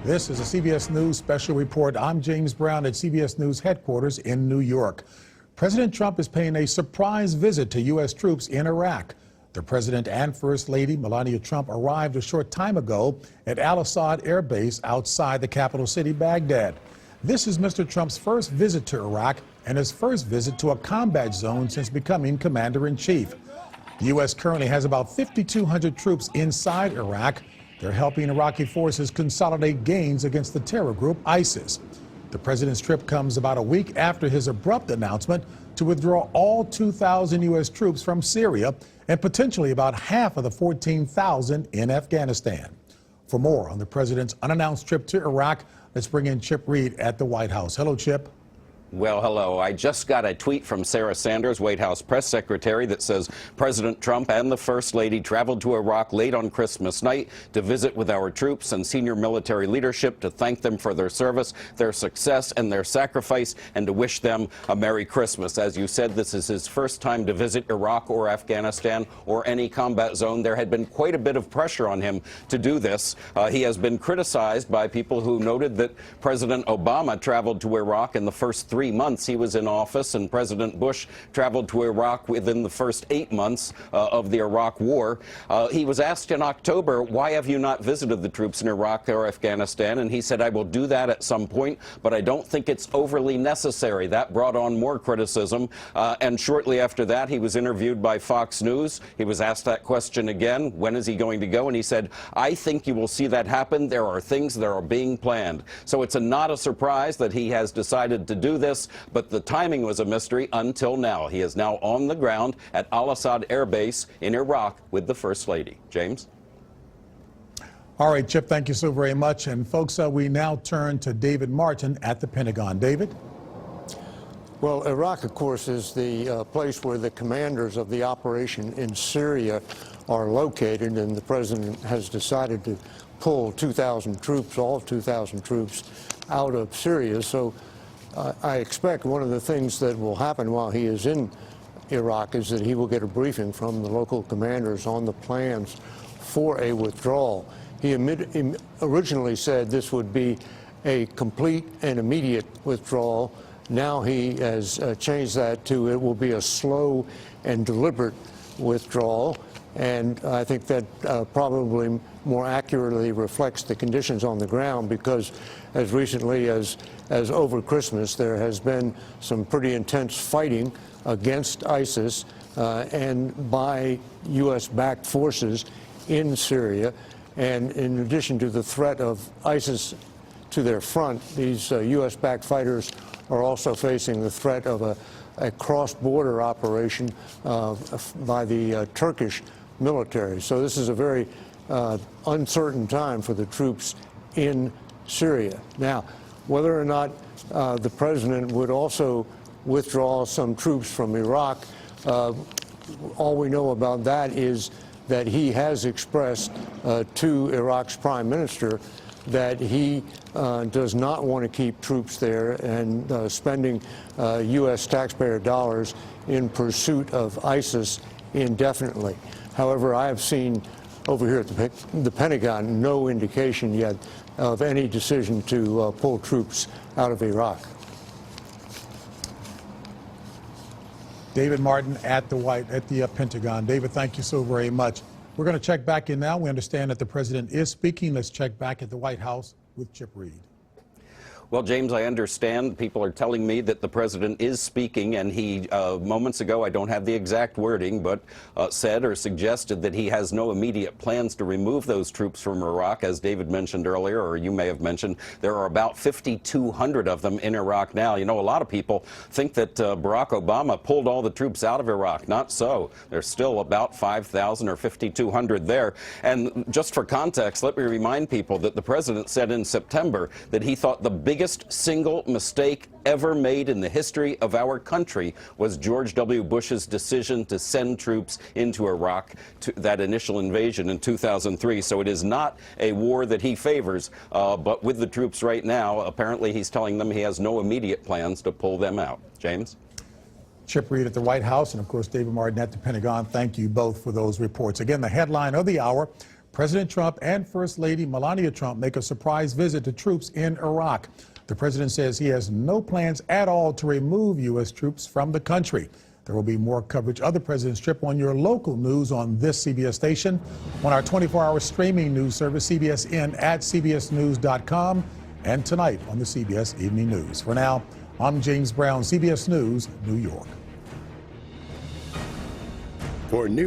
This is a CBS News special report. I'm James Brown at CBS News headquarters in New York. President Trump is paying a surprise visit to U.S. troops in Iraq. The President and First Lady, Melania Trump, arrived a short time ago at Al-Assad Air Base outside the capital city, Baghdad. This is Mr. Trump's first visit to Iraq and his first visit to a combat zone since becoming commander-in-chief. The U.S. currently has about 5,200 troops inside Iraq. They're helping Iraqi forces consolidate gains against the terror group ISIS. The president's trip comes about a week after his abrupt announcement to withdraw all 2,000 U.S. troops from Syria and potentially about half of the 14,000 in Afghanistan. For more on the president's unannounced trip to Iraq, let's bring in Chip Reid at the White House. Hello, Chip. Well, hello. I just got a tweet from Sarah Sanders, White House press secretary, that says President Trump and the First Lady traveled to Iraq late on Christmas night to visit with our troops and senior military leadership to thank them for their service, their success, and their sacrifice, and to wish them a Merry Christmas. As you said, this is his first time to visit Iraq or Afghanistan or any combat zone. There had been quite a bit of pressure on him to do this. He has been criticized by people who noted that President Obama traveled to Iraq in the first 3 months he was in office, and President Bush traveled to Iraq within the first 8 months of the Iraq war. He was asked in October, why have you not visited the troops in Iraq or Afghanistan? And he said, I will do that at some point, but I don't think it's overly necessary. That brought on more criticism. And shortly after that, he was interviewed by Fox News. He was asked that question again, when is he going to go? And he said, I think you will see that happen. There are things that are being planned. So it's not a surprise that he has decided to do this, but the timing was a mystery until now. He is now on the ground at Al-Assad Air Base in Iraq with the First Lady. James? All right, Chip, thank you so very much. And folks, we now turn to David Martin at the Pentagon. David? Well, Iraq, of course, is the place where the commanders of the operation in Syria are located, and the president has decided to pull 2,000 troops, all 2,000 troops, out of Syria. So I expect one of the things that will happen while he is in Iraq is that he will get a briefing from the local commanders on the plans for a withdrawal. He originally said this would be a complete and immediate withdrawal. Now he has changed that to it will be a slow and deliberate withdrawal. And I think that probably more accurately reflects the conditions on the ground, because as recently as over Christmas, there has been some pretty intense fighting against ISIS and by U.S.-backed forces in Syria. And in addition to the threat of ISIS to their front, these U.S.-backed fighters are also facing the threat of a cross-border operation by the Turkish military. So this is a very uncertain time for the troops in Syria. Now, whether or not the president would also withdraw some troops from Iraq, all we know about that is that he has expressed to Iraq's prime minister that he does not want to keep troops there and spending U.S. taxpayer dollars in pursuit of ISIS indefinitely. However, I have seen over here at the Pentagon no indication yet of any decision to pull troops out of Iraq. David Martin at the Pentagon. David, thank you so very much. We're going to check back in now. We understand that the president is speaking. Let's check back at the White House with Chip Reid. Well, James, I understand people are telling me that the president is speaking, and he, moments ago, I don't have the exact wording, but said or suggested that he has no immediate plans to remove those troops from Iraq. As David mentioned earlier, or you may have mentioned, there are about 5,200 of them in Iraq now. You know, a lot of people think that Barack Obama pulled all the troops out of Iraq. Not so. There's still about 5,000 or 5,200 there. And just for context, let me remind people that the president said in September that he thought the biggest single mistake ever made in the history of our country was George W. Bush's decision to send troops into Iraq, to that initial invasion in 2003. So it is not a war that he favors, but with the troops right now, apparently he's telling them he has no immediate plans to pull them out. James? Chip Reid at the White House and, of course, David Martin at the Pentagon. Thank you both for those reports. Again, the headline of the hour, President Trump and First Lady Melania Trump make a surprise visit to troops in Iraq. The president says he has no plans at all to remove U.S. troops from the country. There will be more coverage of the president's trip on your local news on this CBS station, on our 24-hour streaming news service, CBSN, at cbsnews.com, and tonight on the CBS Evening News. For now, I'm James Brown, CBS News, New York. For new